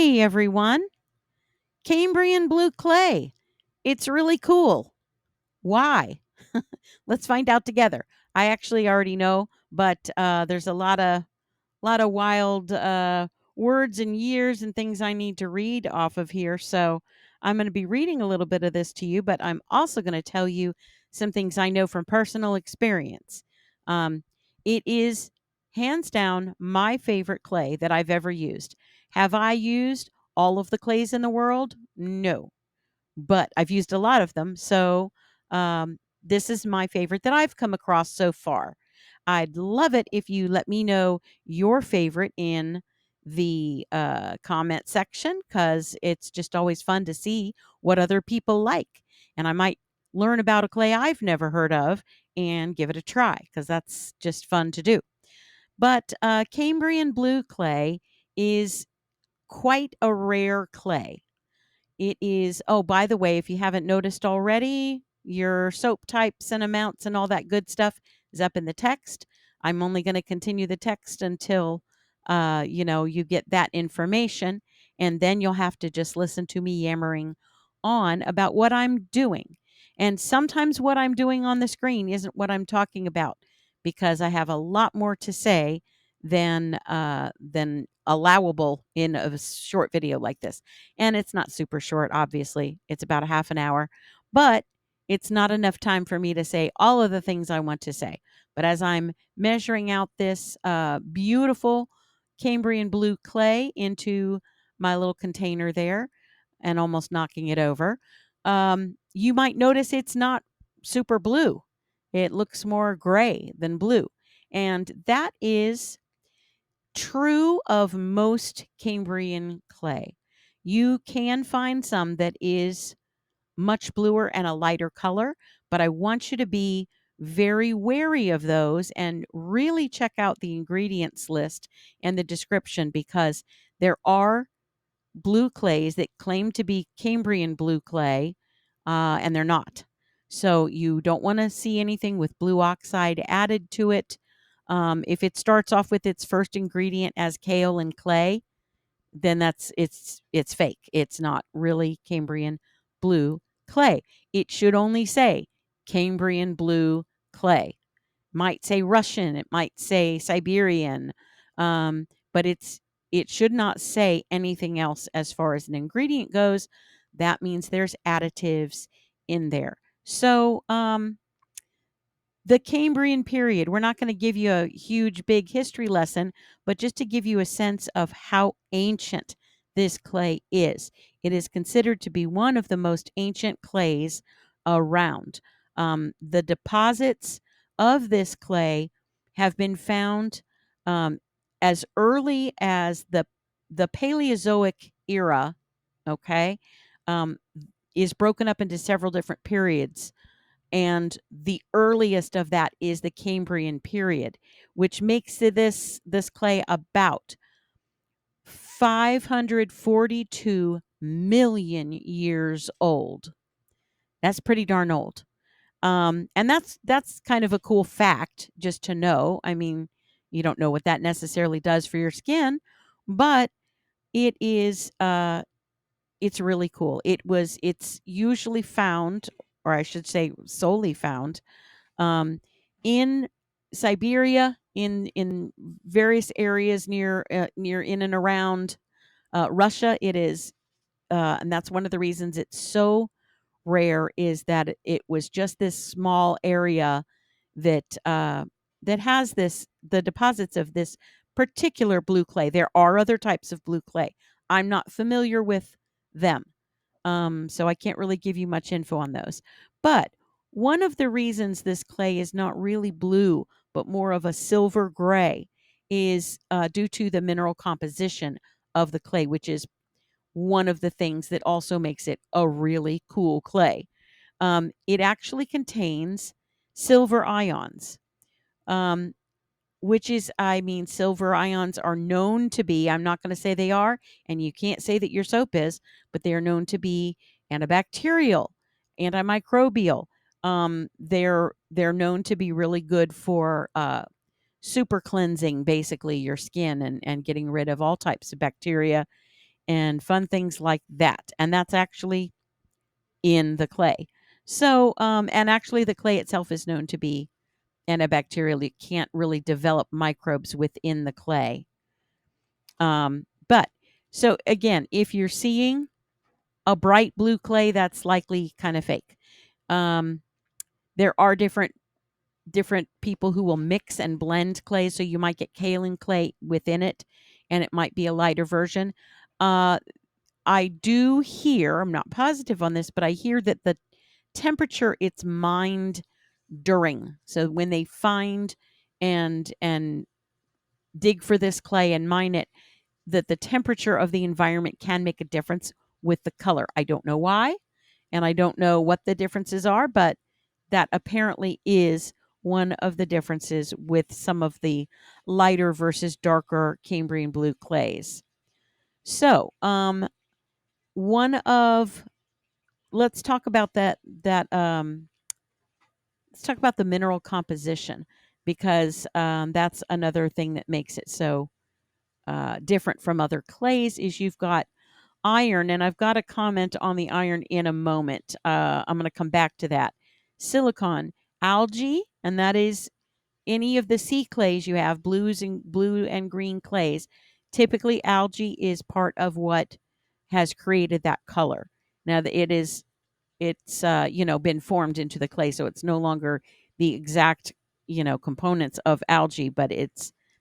Hey everyone, Cambrian blue clay. It's really cool. Why? Let's find out together. I actually already know, but there's a lot of wild words and years and things I need to read off of here. So I'm going to be reading a little bit of this to you, but I'm also going to tell you some things I know from personal experience. Um, it is hands down my favorite clay that I've ever used. Have I used all of the clays in the world? No, but I've used a lot of them. So this is my favorite that I've come across so far. I'd love it if you let me know your favorite in the comment section because it's just always fun to see what other people like. And I might learn about a clay I've never heard of and give it a try because that's just fun to do. But Cambrian blue clay is quite a rare clay. It is oh, by the way, if you haven't noticed already, your soap types and amounts and all that good stuff is up in the text. I'm only going to continue the text until you get that information, and then you'll have to just listen to me yammering on about what I'm doing. And sometimes what I'm doing on the screen isn't what I'm talking about because I have a lot more to say than allowable in a short video like this. And it's not super short, obviously. It's about a half an hour, but it's not enough time for me to say all of the things I want to say. But as I'm measuring out this beautiful Cambrian blue clay into my little container there and almost knocking it over, you might notice it's not super blue. It looks more gray than blue. And that is true of most Cambrian clay. You can find some that is much bluer and a lighter color, but I want you to be very wary of those and really check out the ingredients list and the description because there are blue clays that claim to be Cambrian blue clay, and they're not. So you don't want to see anything with blue oxide added to it. If it starts off with its first ingredient as kale and clay, then it's fake. It's not really Cambrian blue clay. It should only say Cambrian blue clay. Might say Russian, it might say Siberian, but it should not say anything else as far as an ingredient goes. That means there's additives in there. So, the Cambrian period, we're not going to give you a huge, big history lesson, but just to give you a sense of how ancient this clay is. It is considered to be one of the most ancient clays around. The deposits of this clay have been found um, as early as the Paleozoic era, okay, um, is broken up into several different periods, and the earliest of that is the Cambrian period, which makes this clay about 542 million years old. That's pretty darn old. And that's kind of a cool fact just to know. I mean, you don't know what that necessarily does for your skin, but it is it's really cool. It's usually found, or I should say solely found, um, in Siberia, in various areas near in and around Russia. It is, and that's one of the reasons it's so rare is that it was just this small area that that has the deposits of this particular blue clay. There are other types of blue clay. I'm not familiar with them. So I can't really give you much info on those. But one of the reasons this clay is not really blue, but more of a silver gray, is due to the mineral composition of the clay, which is one of the things that also makes it a really cool clay. It actually contains silver ions. Um, which is, I mean, silver ions are known to be, I'm not going to say they are, and you can't say that your soap is, but they are known to be antibacterial, antimicrobial. They're known to be really good for super cleansing basically your skin and getting rid of all types of bacteria and fun things like that. And that's actually in the clay. So, and actually, the clay itself is known to be antibacterial. You can't really develop microbes within the clay. But so again, if you're seeing a bright blue clay, that's likely kind of fake. Um, there are different people who will mix and blend clay, so you might get kaolin clay within it, and it might be a lighter version. Uh, I do hear, I'm not positive on this, but I hear that the temperature it's mined during. So when they find and dig for this clay and mine it, that the temperature of the environment can make a difference with the color. I don't know why, and I don't know what the differences are, but that apparently is one of the differences with some of the lighter versus darker Cambrian blue clays. So, one of let's talk about let's talk about the mineral composition, because that's another thing that makes it so different from other clays. Is you've got iron, and I've got a comment on the iron in a moment. I'm going to come back to that. Silicon, algae, and that is any of the sea clays you have, blue and green clays. Typically, algae is part of what has created that color. Now, it's been formed into the clay, so it's no longer the exact components of algae, but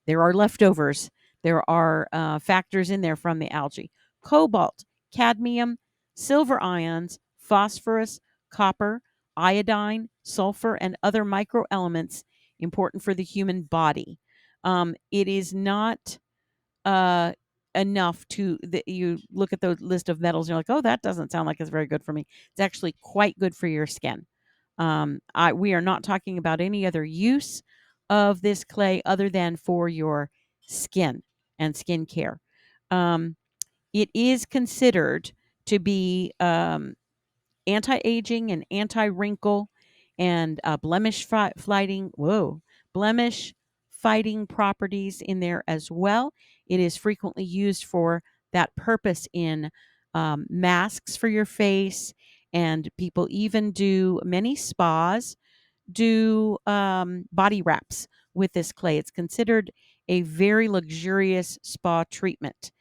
there are leftovers. There are factors in there from the algae: cobalt, cadmium, silver ions, phosphorus, copper, iodine, sulfur, and other microelements important for the human body. It is not uh, enough that you look at the list of metals and you're like, oh, that doesn't sound like it's very good for me. It's actually quite good for your skin. We are not talking about any other use of this clay other than for your skin and skin care. It is considered to be anti-aging and anti-wrinkle and blemish fighting properties in there as well. It is frequently used for that purpose in masks for your face, and people even do, many spas do body wraps with this clay. It's considered a very luxurious spa treatment.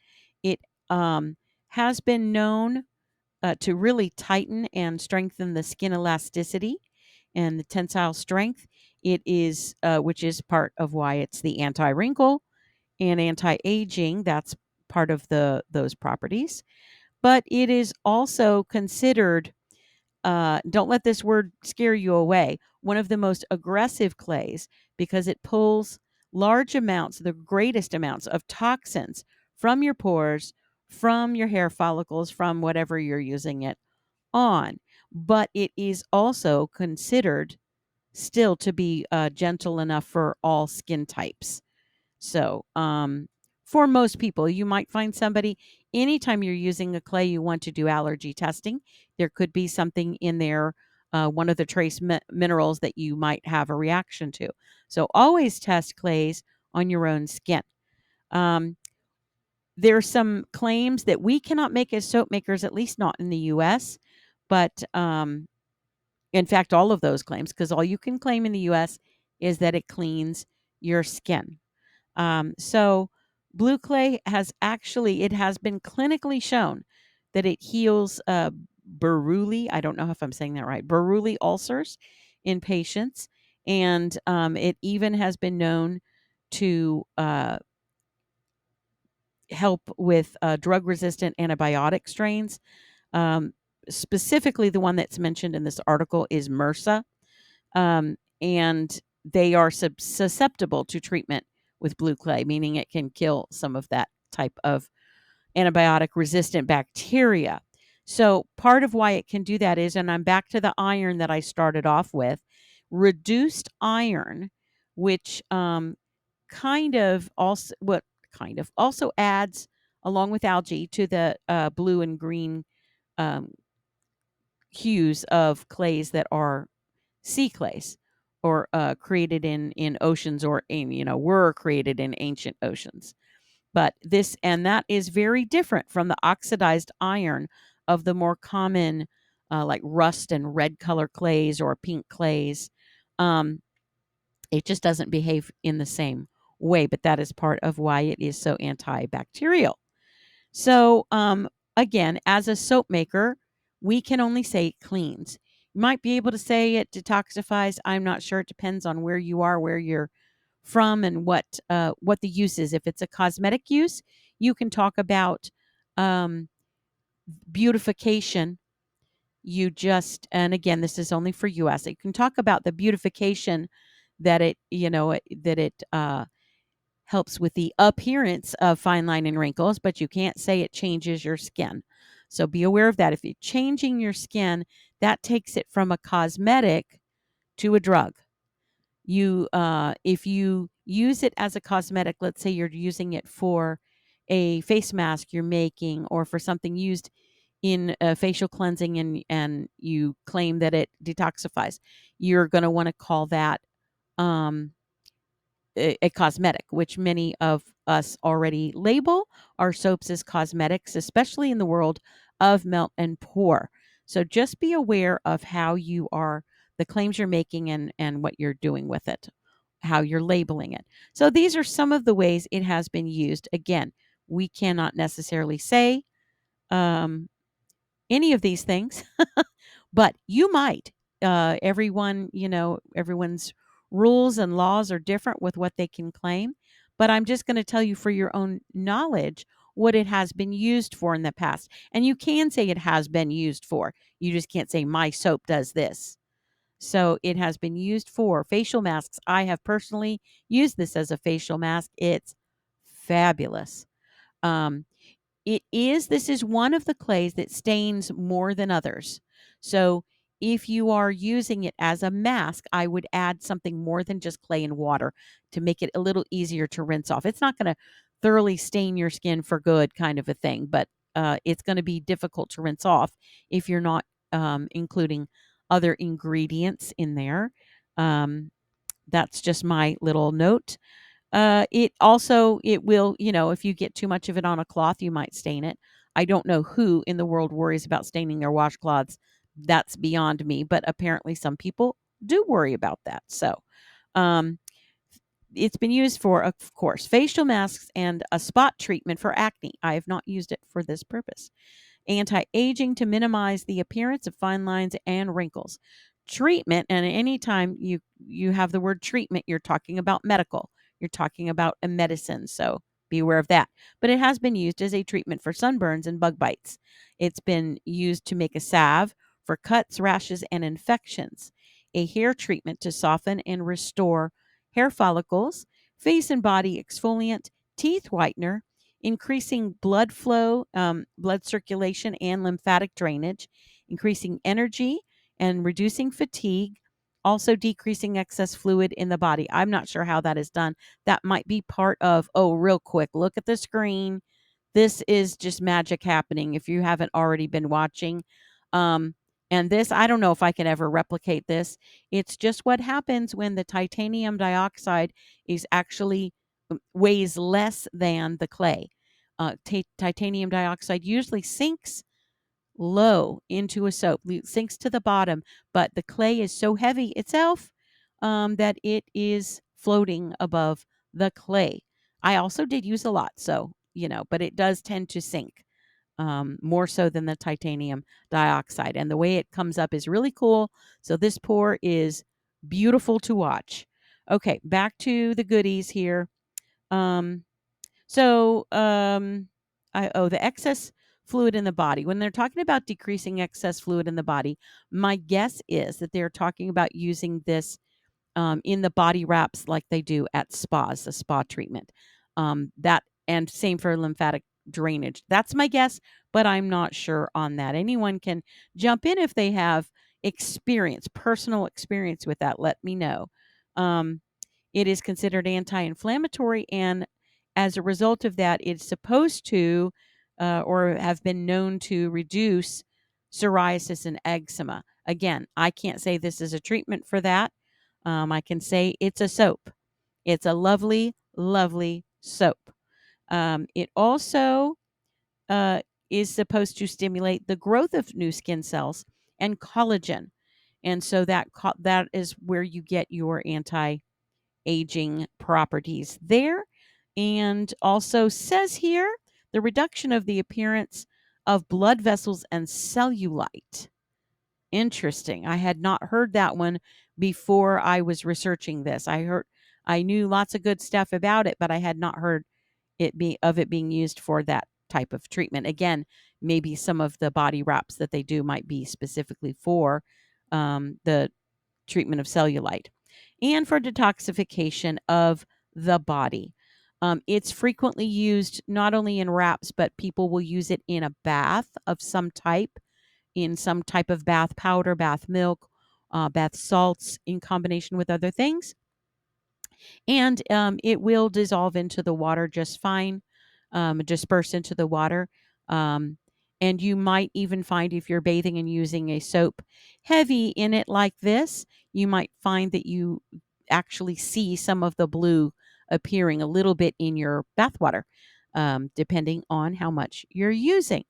It has been known to really tighten and strengthen the skin elasticity and the tensile strength. It is, which is part of why it's the anti-wrinkle and anti-aging. That's part of those properties. But it is also considered, don't let this word scare you away, one of the most aggressive clays, because it pulls large amounts, the greatest amounts of toxins from your pores, from your hair follicles, from whatever you're using it on. But it is also considered still to be gentle enough for all skin types. So, for most people, you might find somebody, anytime you're using a clay, you want to do allergy testing. There could be something in there, one of the trace minerals that you might have a reaction to. So, always test clays on your own skin. Um, there's some claims that we cannot make as soap makers, at least not in the US. But in fact, all of those claims, because all you can claim in the US is that it cleans your skin. So blue clay it has been clinically shown that it heals Buruli. I don't know if I'm saying that right. Buruli ulcers in patients. And it even has been known to help with drug resistant antibiotic strains. Um, Specifically, the one that's mentioned in this article is MRSA, and they are susceptible to treatment with blue clay, meaning it can kill some of that type of antibiotic resistant bacteria. So, part of why it can do that is, and I'm back to the iron that I started off with, reduced iron, which kind of also adds, along with algae, to the blue and green um, hues of clays that are sea clays, or created in oceans, or were created in ancient oceans. But this and that is very different from the oxidized iron of the more common, like rust and red color clays or pink clays. Um, it just doesn't behave in the same way, but that is part of why it is so antibacterial. So, again, as a soap maker, we can only say it cleans. You might be able to say it detoxifies. I'm not sure. It depends on where you are, where you're from, and what the use is. If it's a cosmetic use, you can talk about um, beautification. You just and again, this is only for U.S. You can talk about the beautification that it helps with the appearance of fine line and wrinkles, but you can't say it changes your skin. So be aware of that. If you're changing your skin, that takes it from a cosmetic to a drug. If you use it as a cosmetic, let's say you're using it for a face mask you're making or for something used in facial cleansing, and you claim that it detoxifies, you're going to want to call that um, a cosmetic, which many of us already label our soaps as cosmetics, especially in the world of melt and pour. So just be aware of how you are, the claims you're making, and what you're doing with it, how you're labeling it. So these are some of the ways it has been used. Again, we cannot necessarily say um, any of these things, but you might. Everyone's rules and laws are different with what they can claim. But I'm just going to tell you for your own knowledge what it has been used for in the past. And you can say it has been used for. You just can't say my soap does this. So it has been used for facial masks. I have personally used this as a facial mask. It's fabulous. Um, this is one of the clays that stains more than others. So if you are using it as a mask, I would add something more than just clay and water to make it a little easier to rinse off. It's not going to thoroughly stain your skin for good, kind of a thing, but it's going to be difficult to rinse off if you're not including other ingredients in there. Um, that's just my little note. It will, if you get too much of it on a cloth, you might stain it. I don't know who in the world worries about staining their washcloths. That's beyond me, but apparently some people do worry about that. So, um, it's been used for, of course, facial masks and a spot treatment for acne. I have not used it for this purpose. Anti-aging to minimize the appearance of fine lines and wrinkles. Treatment, and anytime you have the word treatment, you're talking about medical. You're talking about a medicine, so be aware of that. But it has been used as a treatment for sunburns and bug bites. It's been used to make a salve for cuts, rashes, and infections. A hair treatment to soften and restore hair follicles, face and body exfoliant, teeth whitener, increasing blood flow, blood circulation, and lymphatic drainage, increasing energy and reducing fatigue, also decreasing excess fluid in the body. I'm not sure how that is done. That might be part of, oh, real quick, look at the screen. This is just magic happening if you haven't already been watching. And this, I don't know if I can ever replicate this. It's just what happens when the titanium dioxide is actually weighs less than the clay. Titanium dioxide usually sinks low into a soap, sinks to the bottom, but the clay is so heavy itself that it is floating above the clay. I also did use a lot, so, but it does tend to sink more so than the titanium dioxide. And the way it comes up is really cool. So this pour is beautiful to watch. Okay, back to the goodies here. Um, so, the excess fluid in the body. When they're talking about decreasing excess fluid in the body, my guess is that they're talking about using this in the body wraps like they do at spas, the spa treatment. That and same for lymphatic drainage. That's my guess, but I'm not sure on that. Anyone can jump in if they have personal experience with that. Let me know. Um, it is considered anti-inflammatory, and as a result of that, it's supposed to, or have been known to reduce psoriasis and eczema. Again, I can't say this is a treatment for that. I can say it's a soap. It's a lovely, lovely soap. It also uh, is supposed to stimulate the growth of new skin cells and collagen. And so that is where you get your anti-aging properties there. And also says here the reduction of the appearance of blood vessels and cellulite. Interesting. I had not heard that one before I was researching this. I knew lots of good stuff about it, but I had not heard it being used for that type of treatment. Again, maybe some of the body wraps that they do might be specifically for the treatment of cellulite and for detoxification of the body. It's frequently used not only in wraps, but people will use it in a bath of some type, in some type of bath powder, bath milk, bath salts in combination with other things. And it will dissolve into the water just fine, disperse into the water. Um, and you might even find if you're bathing and using a soap heavy in it like this, you might find that you actually see some of the blue appearing a little bit in your bath water, depending on how much you're using.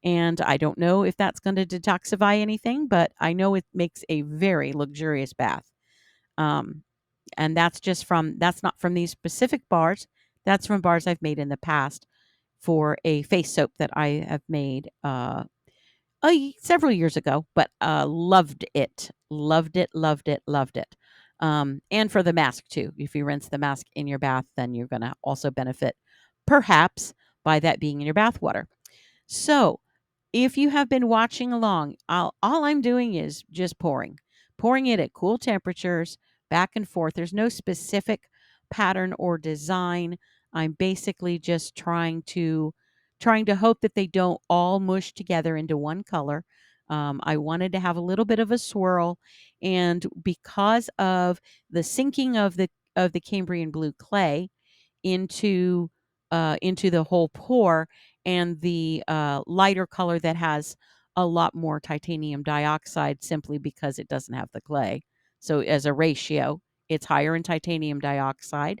And I don't know if that's going to detoxify anything, but I know it makes a very luxurious bath. Um, and that's not from these specific bars. That's from bars I've made in the past for a face soap that I have made several years ago, but loved it, loved it, loved it, loved it. And for the mask too. If you rinse the mask in your bath, then you're going to also benefit, perhaps, by that being in your bath water. So if you have been watching along, all I'm doing is just pouring it at cool temperatures, back and forth. There's no specific pattern or design. I'm basically just trying to hope that they don't all mush together into one color. I wanted to have a little bit of a swirl, and because of the sinking of the Cambrian blue clay into into the whole pour, and the lighter color that has a lot more titanium dioxide simply because it doesn't have the clay. So as a ratio, it's higher in titanium dioxide.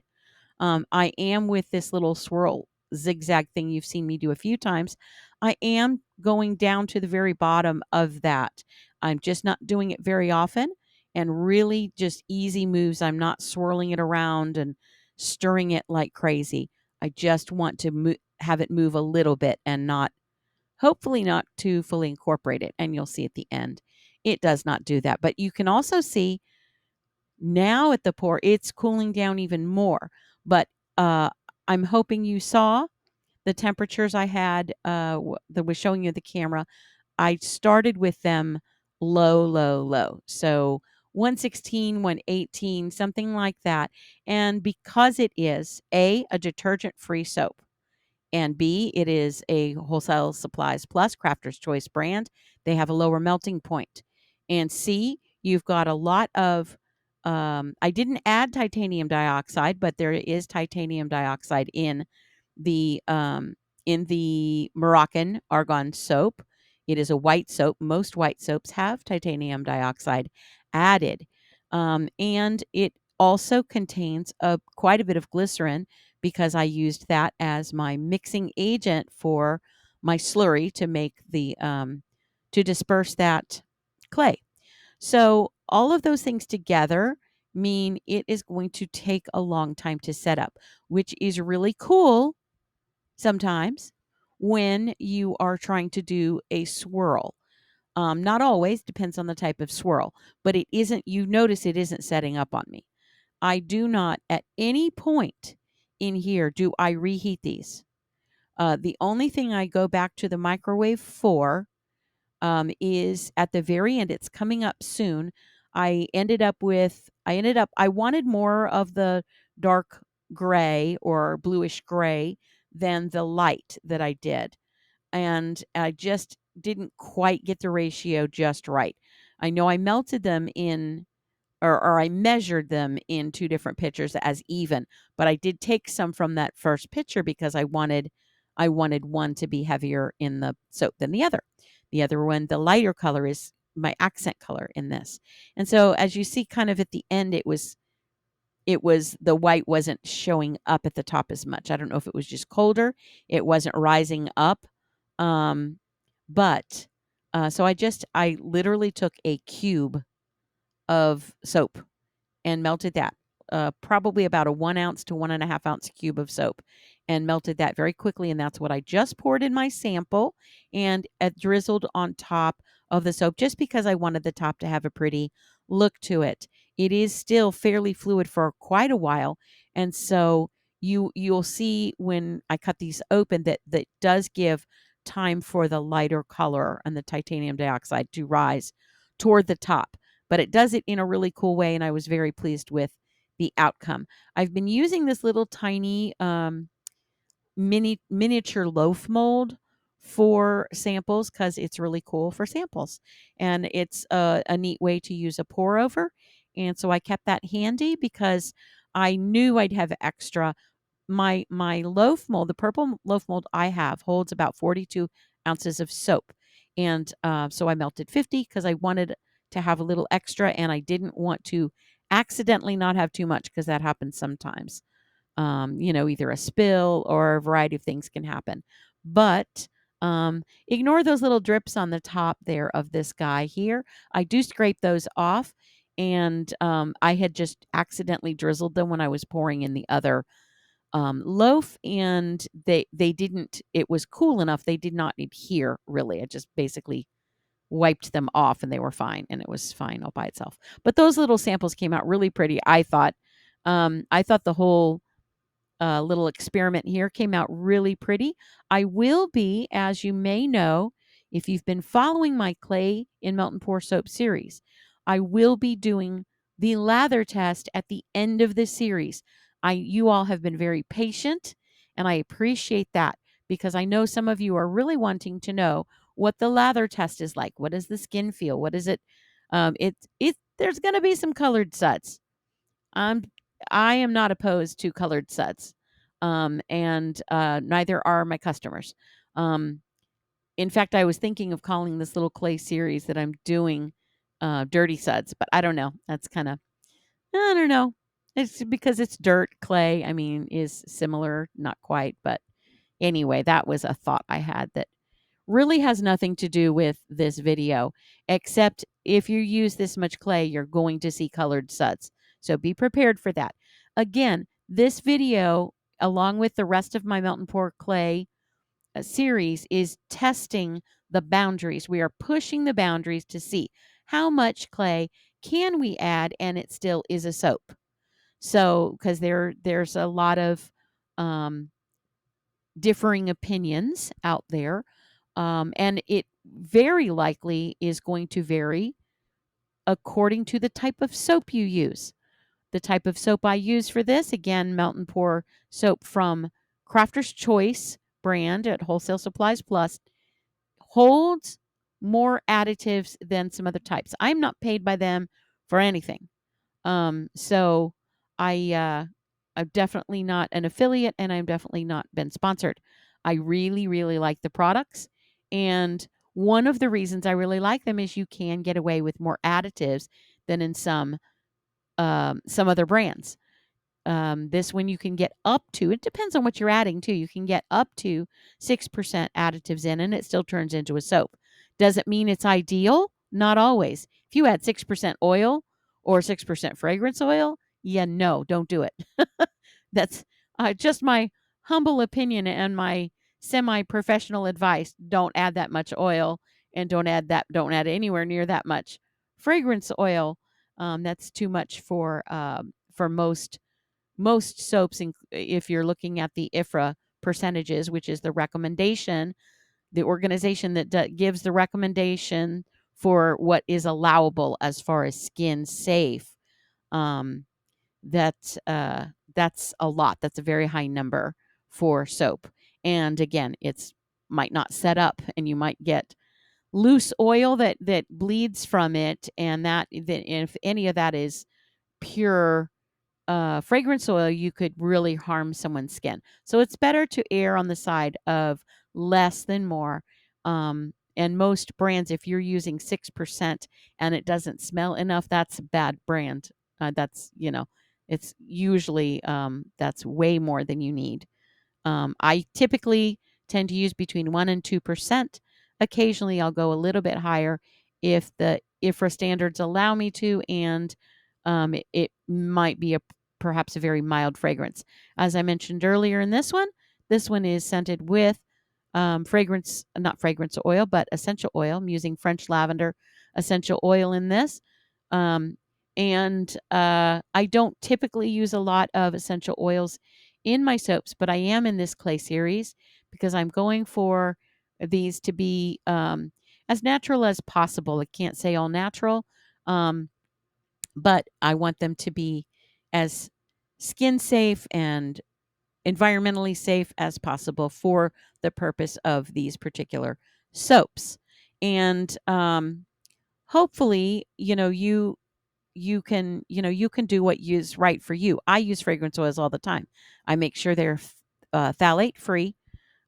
I am with this little swirl zigzag thing you've seen me do a few times. I am going down to the very bottom of that. I'm just not doing it very often and really just easy moves. I'm not swirling it around and stirring it like crazy. I just want to have it move a little bit and not, hopefully, not to fully incorporate it. And you'll see at the end, it does not do that. But you can also see now at the pour, it's cooling down even more. But uh, I'm hoping you saw the temperatures I had that was showing you the camera. I started with them low, low, low. So 116, 118, something like that. And because it is a detergent free soap, and B, it is a Wholesale Supplies Plus Crafter's Choice brand. They have a lower melting point. And C, you've got a lot of, I didn't add titanium dioxide, but there is titanium dioxide in the Moroccan argan soap. It is a white soap. Most white soaps have titanium dioxide added. And it also contains quite a bit of glycerin because I used that as my mixing agent for my slurry to make to disperse that clay. So all of those things together mean it is going to take a long time to set up, which is really cool sometimes when you are trying to do a swirl. Not always, depends on the type of swirl, but it isn't, you notice it isn't setting up on me. I do not at any point in here do I reheat these. The only thing I go back to the microwave for is at the very end. It's coming up soon. I wanted more of the dark gray or bluish gray than the light that I did. And I just didn't quite get the ratio just right. I know I melted them in or I measured them in two different pictures as even, but I did take some from that first picture because I wanted one to be heavier in the soap than the other. The other one, the lighter color, is my accent color in this. And so as you see kind of at the end, the white wasn't showing up at the top as much. I don't know if it was just colder. It wasn't rising up. Um, but so I literally took a cube of soap and melted that, probably about a 1 ounce to 1.5 ounce cube of soap, and melted that very quickly. And that's what I just poured in my sample and drizzled on top of the soap, just because I wanted the top to have a pretty look to it. It is still fairly fluid for quite a while, and so you'll see when I cut these open that does give time for the lighter color and the titanium dioxide to rise toward the top, but it does it in a really cool way, and I was very pleased with the outcome. I've been using this little tiny miniature loaf mold for samples because it's really cool for samples, and it's a neat way to use a pour over. And so I kept that handy because I knew I'd have extra. My loaf mold, the purple loaf mold I have, holds about 42 ounces of soap, and so I melted 50 because I wanted to have a little extra, and I didn't want to accidentally not have too much because that happens sometimes. Either a spill or a variety of things can happen. But ignore those little drips on the top there of this guy here. I do scrape those off, and I had just accidentally drizzled them when I was pouring in the other loaf, and they didn't. It was cool enough; they did not adhere really. I just basically wiped them off, and they were fine, and it was fine all by itself. But those little samples came out really pretty. I thought. I thought the whole little experiment here came out really pretty. I will be, as you may know, if you've been following my Clay in Melt and Pour Soap series, I will be doing the lather test at the end of this series. You all have been very patient, and I appreciate that because I know some of you are really wanting to know what the lather test is like. What does the skin feel? What is it? There's going to be some colored suds. I'm I am not opposed to colored suds, and neither are my customers. Um, in fact, I was thinking of calling this little clay series that I'm doing "Dirty Suds," but I don't know. That's kind of I don't know. It's because it's dirt clay. I mean, is similar, not quite, but anyway, that was a thought I had that really has nothing to do with this video, except if you use this much clay, you're going to see colored suds. So be prepared for that. Again, this video, along with the rest of my Melt and Pour Clay series, is testing the boundaries. We are pushing the boundaries to see how much clay can we add and it still is a soap. So, because there's a lot of um, differing opinions out there. And it very likely is going to vary according to the type of soap you use. The type of soap I use for this, again, Melt and Pour soap from Crafter's Choice brand at Wholesale Supplies Plus, holds more additives than some other types. I'm not paid by them for anything. So I'm definitely not an affiliate, and I'm definitely not been sponsored. I really, really like the products, and one of the reasons I really like them is you can get away with more additives than in some other brands. This one you can get up to, it depends on what you're adding too. You can get up to 6% additives in, and it still turns into a soap. Does it mean it's ideal? Not always. If you add 6% oil or 6% fragrance oil, yeah, no, don't do it. That's just my humble opinion and my semi-professional advice. Don't add that much oil, and don't add anywhere near that much fragrance oil. That's too much for most soaps. If you're looking at the IFRA percentages, which is the recommendation, the organization that gives the recommendation for what is allowable as far as skin safe, um, that's a lot. That's a very high number for soap. And again, it's might not set up, and you might get loose oil that bleeds from it, and if any of that is pure fragrance oil, you could really harm someone's skin. So it's better to err on the side of less than more. And most brands, if you're using 6% and it doesn't smell enough, that's a bad brand. That's It's usually that's way more than you need. I typically tend to use between 1 and 2%. Occasionally, I'll go a little bit higher if the IFRA standards allow me to, and it might be perhaps a very mild fragrance. As I mentioned earlier in this one is scented with fragrance, not fragrance oil, but essential oil. I'm using French lavender essential oil in this. Um, and I don't typically use a lot of essential oils in my soaps, but I am in this clay series because I'm going for these to be as natural as possible. I can't say all natural, um, but I want them to be as skin safe and environmentally safe as possible for the purpose of these particular soaps. And hopefully, you can do what is right for you. I use fragrance oils all the time. I make sure they're phthalate free,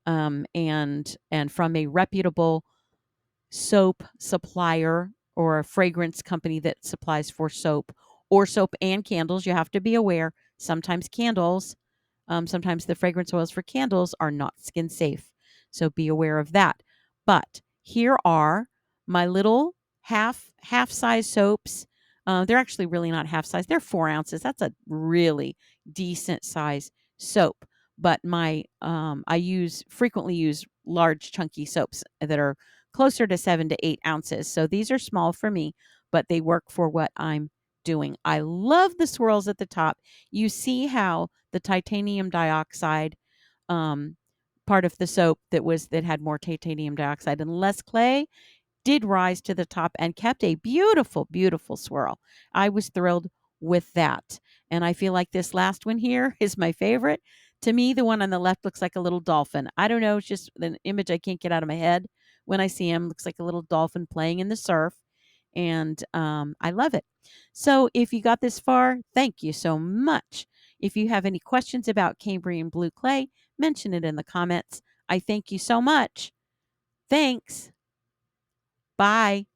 and from a reputable soap supplier or a fragrance company that supplies for soap or soap and candles. You have to be aware sometimes sometimes the fragrance oils for candles are not skin safe. So be aware of that. But here are my little half size soaps. They're actually really not half size. They're 4 ounces. That's a really decent size soap. But I frequently use large chunky soaps that are closer to 7 to 8 ounces. So these are small for me, but they work for what I'm doing. I love the swirls at the top. You see how the titanium dioxide um, part of the soap that had more titanium dioxide and less clay did rise to the top and kept a beautiful, beautiful swirl. I was thrilled with that. And I feel like this last one here is my favorite. To me, the one on the left looks like a little dolphin. I don't know, it's just an image I can't get out of my head when I see him. Looks like a little dolphin playing in the surf. And I love it. So if you got this far, thank you so much. If you have any questions about Cambrian blue clay, mention it in the comments. I thank you so much. Thanks. Bye.